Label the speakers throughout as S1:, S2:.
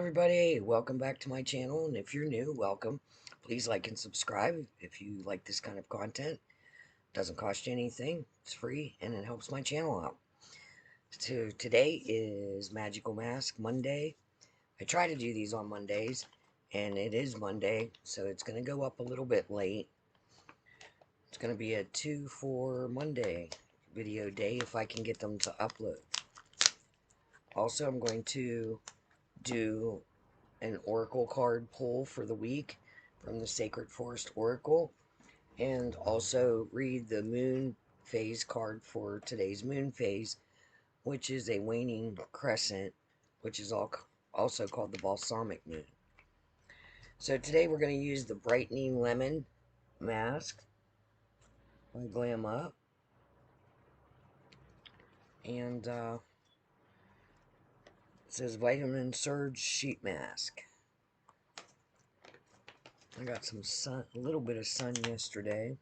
S1: everybody, welcome back to my channel, and if you're new, welcome. Please like and subscribe if you like this kind of content. It doesn't cost you anything, it's free, and it helps my channel out. So today is Magical Mask Monday. I try to do these on Mondays, and it is Monday, so it's going to go up a little bit late. It's going to be a 2 for Monday video day if I can get them to upload. Also, I'm going to do an oracle card pull for the week from the Sacred Forest Oracle, and also read the moon phase card for today's moon phase, which is a waning crescent, which is also called the balsamic moon. So today we're going to use the brightening lemon mask by Glam Up, and it says vitamin surge sheet mask. I got some sun, a little bit of sun yesterday.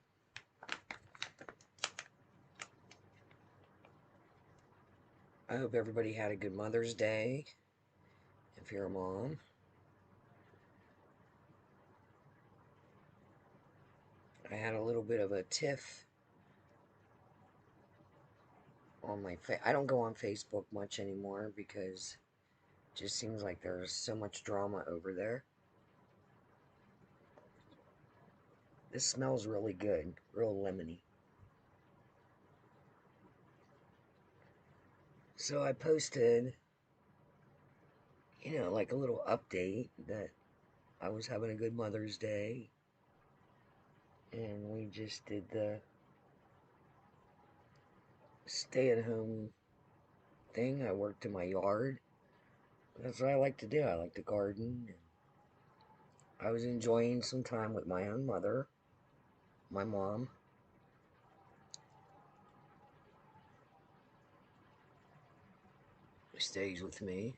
S1: I hope everybody had a good Mother's Day, if you're a mom. I had a little bit of a tiff on my I don't go on Facebook much anymore because it just seems like there's so much drama over there. This smells really good, real lemony. So I posted, like a little update that I was having a good Mother's Day, and we just did the stay-at-home thing. I worked in my yard. That's what I like to do. I like to garden. I was enjoying some time with my own mother, my mom. She stays with me.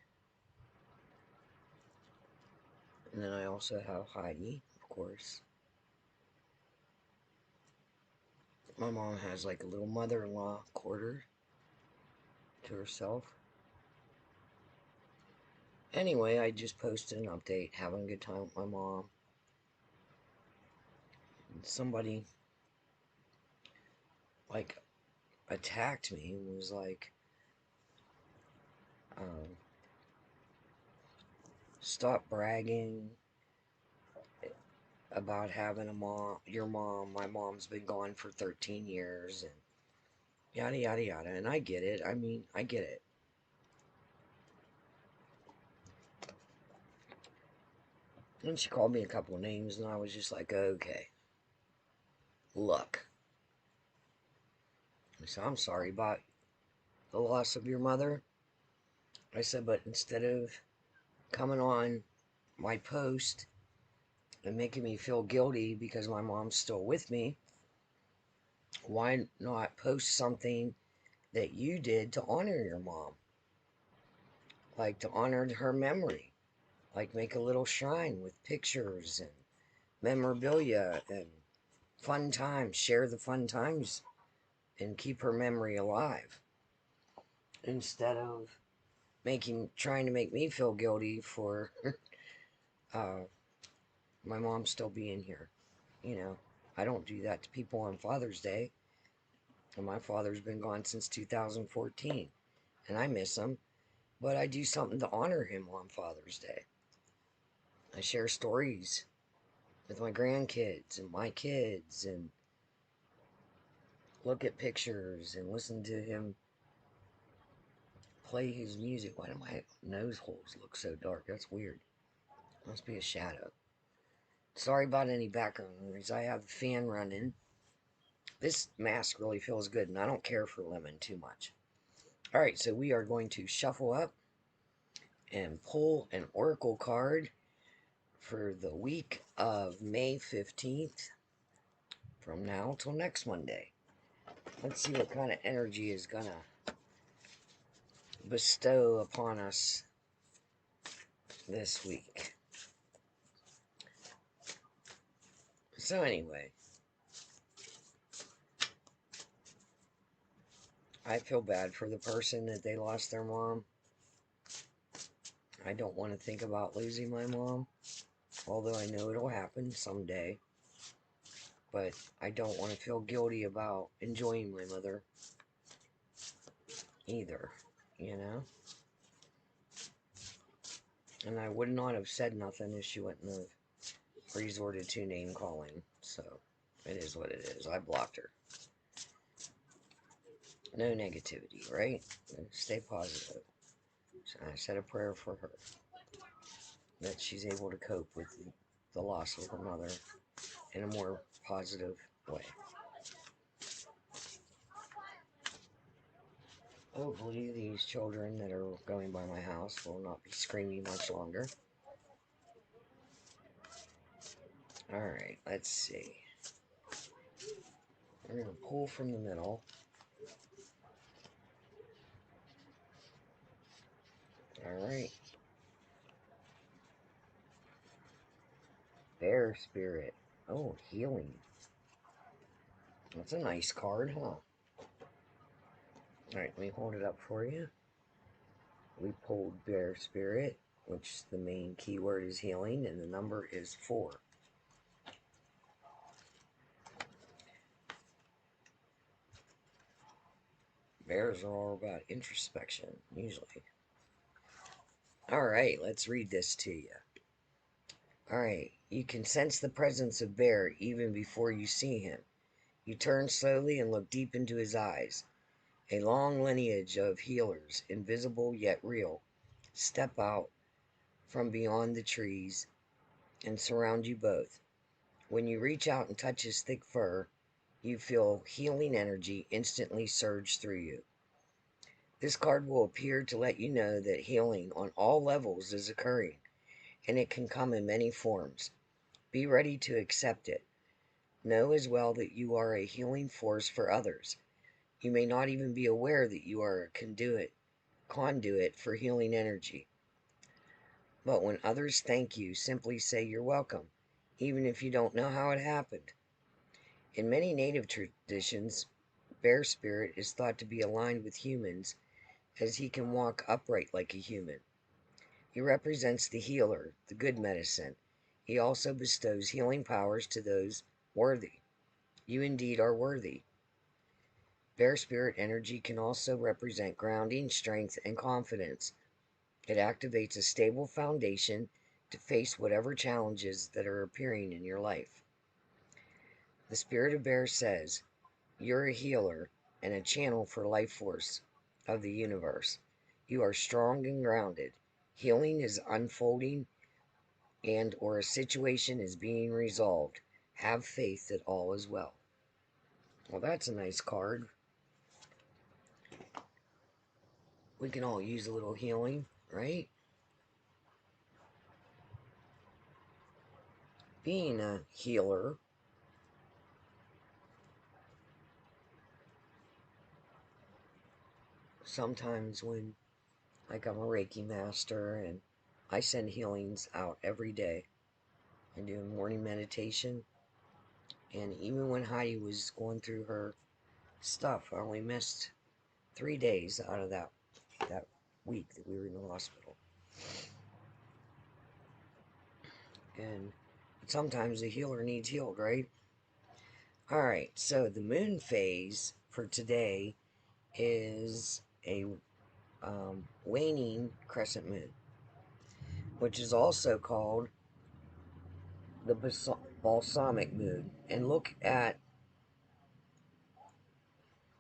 S1: And then I also have Heidi, of course. My mom has like a little mother-in-law quarter to herself. Anyway, I just posted an update, having a good time with my mom. And somebody, like, attacked me and was like, stop bragging about having a mom, your mom. My mom's been gone for 13 years, and yada, yada, yada. And I get it. I mean, I get it. And she called me a couple of names, and I was just like, okay, look. I said, I'm sorry about the loss of your mother. I said, but instead of coming on my post and making me feel guilty because my mom's still with me, why not post something that you did to honor your mom? Like to honor her memory. Like make a little shrine with pictures and memorabilia and fun times. Share the fun times and keep her memory alive. Instead of trying to make me feel guilty for my mom still being here. I don't do that to people on Father's Day. And my father's been gone since 2014. And I miss him. But I do something to honor him on Father's Day. I share stories with my grandkids and my kids, and look at pictures and listen to him play his music. Why do my nose holes look so dark? That's weird. Must be a shadow. Sorry about any background noise. I have the fan running. This mask really feels good, and I don't care for lemon too much. Alright, so we are going to shuffle up and pull an oracle card for the week of May 15th from now till next Monday. Let's see what kind of energy is going to bestow upon us this week. So anyway, I feel bad for the person that they lost their mom. I don't want to think about losing my mom, although I know it'll happen someday. But I don't want to feel guilty about enjoying my mother either, you know? And I would not have said nothing if she wouldn't have resorted to name calling. So it is what it is. I blocked her. No negativity, right? Stay positive. So I said a prayer for her that she's able to cope with the loss of her mother in a more positive way. Hopefully these children that are going by my house will not be screaming much longer. Alright, let's see. We're going to pull from the middle. Alright. Bear Spirit. Oh, healing. That's a nice card, huh? Alright, let me hold it up for you. We pulled Bear Spirit, which the main keyword is healing, and the number is 4. Bears are all about introspection, usually. Alright, let's read this to you. Alright, you can sense the presence of Bear even before you see him. You turn slowly and look deep into his eyes. A long lineage of healers, invisible yet real, step out from beyond the trees and surround you both. When you reach out and touch his thick fur, you feel healing energy instantly surge through you. This card will appear to let you know that healing on all levels is occurring, and it can come in many forms. Be ready to accept it. Know as well that you are a healing force for others. You may not even be aware that you are a conduit for healing energy. But when others thank you, simply say you're welcome, even if you don't know how it happened. In many native traditions, Bear Spirit is thought to be aligned with humans, as he can walk upright like a human. He represents the healer, the good medicine. He also bestows healing powers to those worthy. You indeed are worthy. Bear Spirit energy can also represent grounding, strength, and confidence. It activates a stable foundation to face whatever challenges that are appearing in your life. The Spirit of Bear says, you're a healer and a channel for life force of the universe. You are strong and grounded. Healing is unfolding and or a situation is being resolved. Have faith that all is well. Well, that's a nice card. We can all use a little healing, right? Being a healer, sometimes when, like, I'm a Reiki master and I send healings out every day. I do a morning meditation, and even when Heidi was going through her stuff, I only missed 3 days out of that week that we were in the hospital. And sometimes the healer needs healed, right? Alright, so the moon phase for today is a waning crescent moon, which is also called the balsamic moon. And look at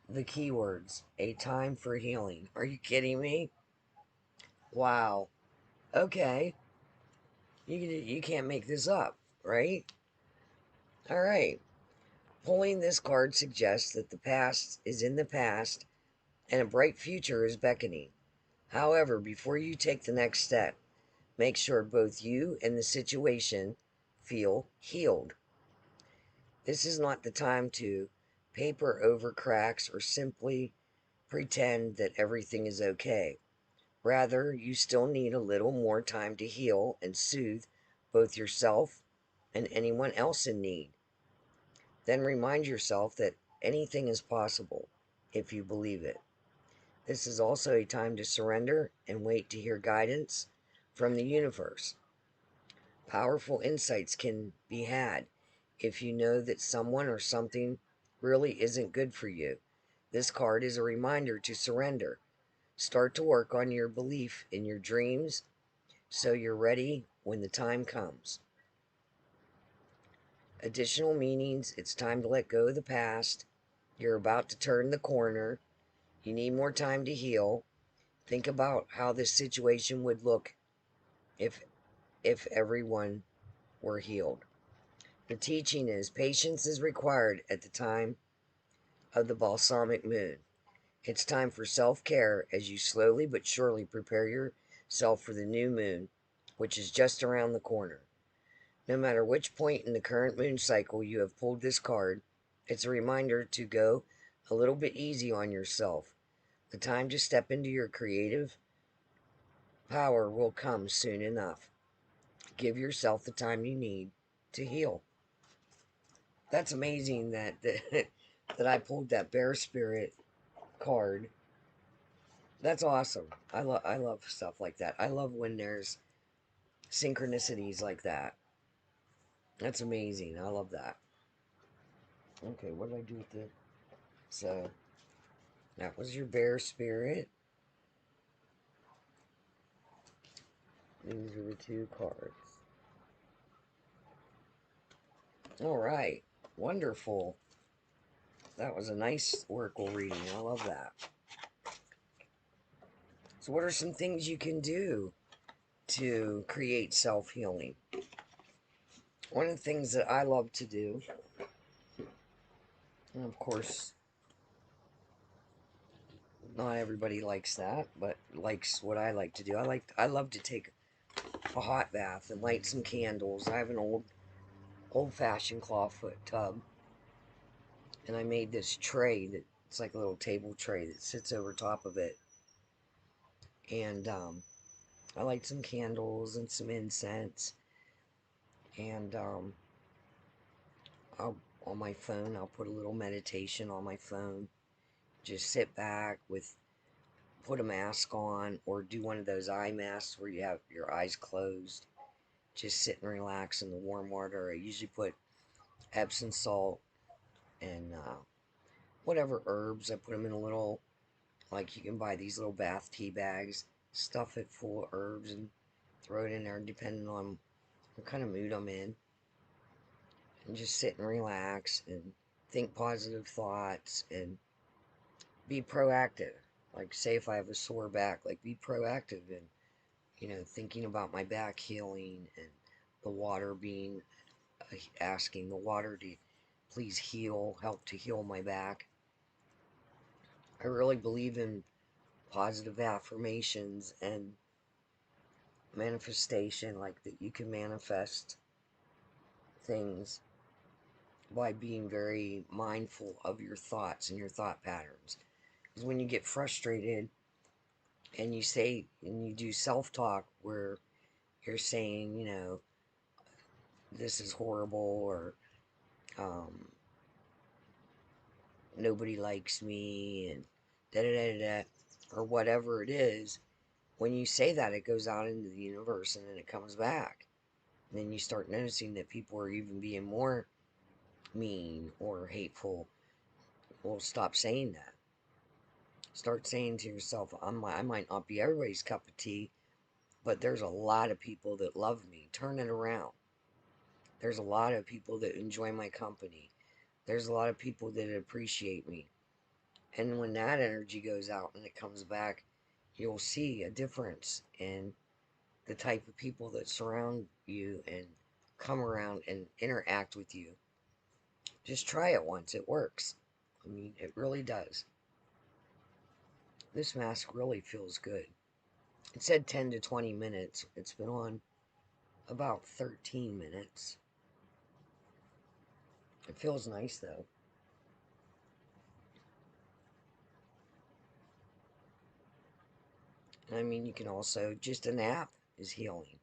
S1: the keywords: a time for healing. Are you kidding me? Wow. Okay. You can't make this up, right? All right. Pulling this card suggests that the past is in the past and a bright future is beckoning. However, before you take the next step, make sure both you and the situation feel healed. This is not the time to paper over cracks or simply pretend that everything is okay. Rather, you still need a little more time to heal and soothe both yourself and anyone else in need. Then remind yourself that anything is possible if you believe it. This is also a time to surrender and wait to hear guidance from the universe. Powerful insights can be had if you know that someone or something really isn't good for you. This card is a reminder to surrender. Start to work on your belief in your dreams so you're ready when the time comes. Additional meanings: it's time to let go of the past. You're about to turn the corner. You need more time to heal. Think about how this situation would look if everyone were healed. The teaching is patience is required at the time of the balsamic moon. It's time for self-care as you slowly but surely prepare yourself for the new moon, which is just around the corner. No matter which point in the current moon cycle you have pulled this card, it's a reminder to go a little bit easy on yourself. The time to step into your creative power will come soon enough. Give yourself the time you need to heal. That's amazing that I pulled that bear spirit card. That's awesome. I love stuff like that. I love when there's synchronicities like that. That's amazing. I love that. Okay, what did I do with the... So, that was your bear spirit. These are the two cards. Alright. Wonderful. That was a nice oracle reading. I love that. So what are some things you can do to create self-healing? One of the things that I love to do, and of course, not everybody likes that, but likes what I like to do. I love to take a hot bath and light some candles. I have an old-fashioned clawfoot tub, and I made this tray that it's like a little table tray that sits over top of it. And I light some candles and some incense, and on my phone, I'll put a little meditation on my phone. Just sit back put a mask on, or do one of those eye masks where you have your eyes closed. Just sit and relax in the warm water. I usually put Epsom salt and whatever herbs. I put them in a little, like you can buy these little bath tea bags. Stuff it full of herbs and throw it in there depending on what kind of mood I'm in. And just sit and relax and think positive thoughts and be proactive. Like, say if I have a sore back, like, be proactive and, thinking about my back healing, and the water being, asking the water to please help to heal my back. I really believe in positive affirmations and manifestation, like that you can manifest things by being very mindful of your thoughts and your thought patterns. Because when you get frustrated and you do self-talk where you're saying, this is horrible, or um, nobody likes me, and da da da da, or whatever it is, when you say that, it goes out into the universe and then it comes back. And then you start noticing that people are even being more mean or hateful. Well, stop saying that. Start saying to yourself, I might not be everybody's cup of tea, but there's a lot of people that love me. Turn it around. There's a lot of people that enjoy my company. There's a lot of people that appreciate me. And when that energy goes out and it comes back, you'll see a difference in the type of people that surround you and come around and interact with you. Just try it once. It works. I mean, it really does. This mask really feels good. It said 10 to 20 minutes. It's been on about 13 minutes. It feels nice, though. I mean, you can also, just a nap is healing.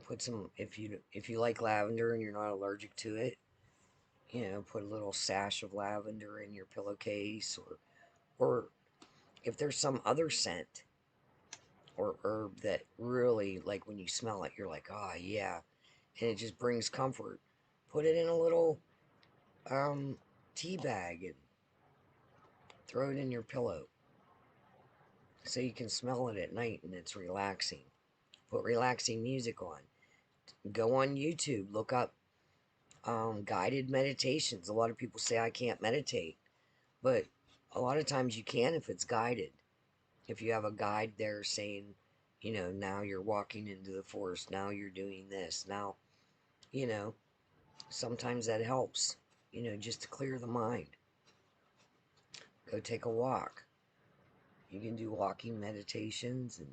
S1: Put some, if you like lavender and you're not allergic to it, put a little sash of lavender in your pillowcase, or if there's some other scent or herb that really, like when you smell it, you're like, oh yeah, and it just brings comfort. Put it in a little um, tea bag and throw it in your pillow so you can smell it at night and it's relaxing. Put relaxing music on. Go on YouTube, look up guided meditations. A lot of people say I can't meditate, but a lot of times you can if it's guided. If you have a guide there saying, you know, now you're walking into the forest, now you're doing this, now, you know, sometimes that helps, you know, just to clear the mind. Go take a walk. You can do walking meditations and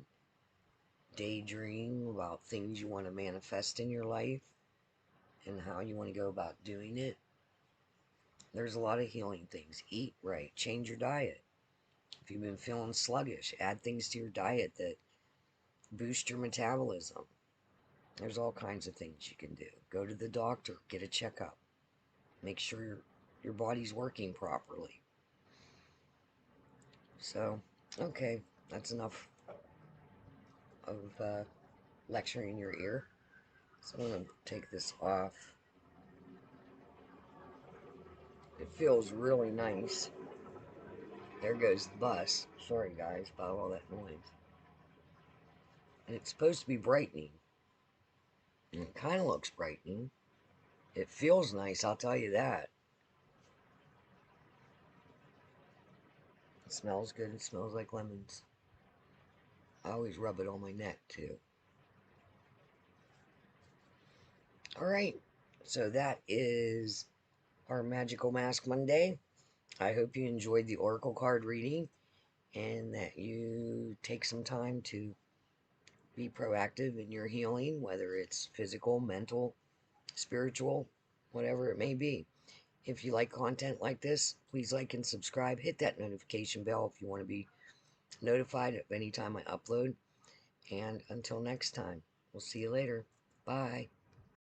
S1: daydream about things you want to manifest in your life and how you want to go about doing it. There's a lot of healing things. Eat right, change your diet. If you've been feeling sluggish, add things to your diet that boost your metabolism. There's all kinds of things you can do. Go to the doctor, get a checkup. Make sure your body's working properly. So, okay, that's enough of lecturing in your ear. So I'm going to take this off. It feels really nice. There goes the bus. Sorry guys about all that noise. And it's supposed to be brightening. And it kind of looks brightening. It feels nice, I'll tell you that. It smells good. It smells like lemons. I always rub it on my neck too. Alright, so that is our Magical Mask Monday. I hope you enjoyed the Oracle card reading and that you take some time to be proactive in your healing, whether it's physical, mental, spiritual, whatever it may be. If you like content like this, please like and subscribe. Hit that notification bell if you want to be notified of any time I upload. And until next time, we'll see you later. Bye.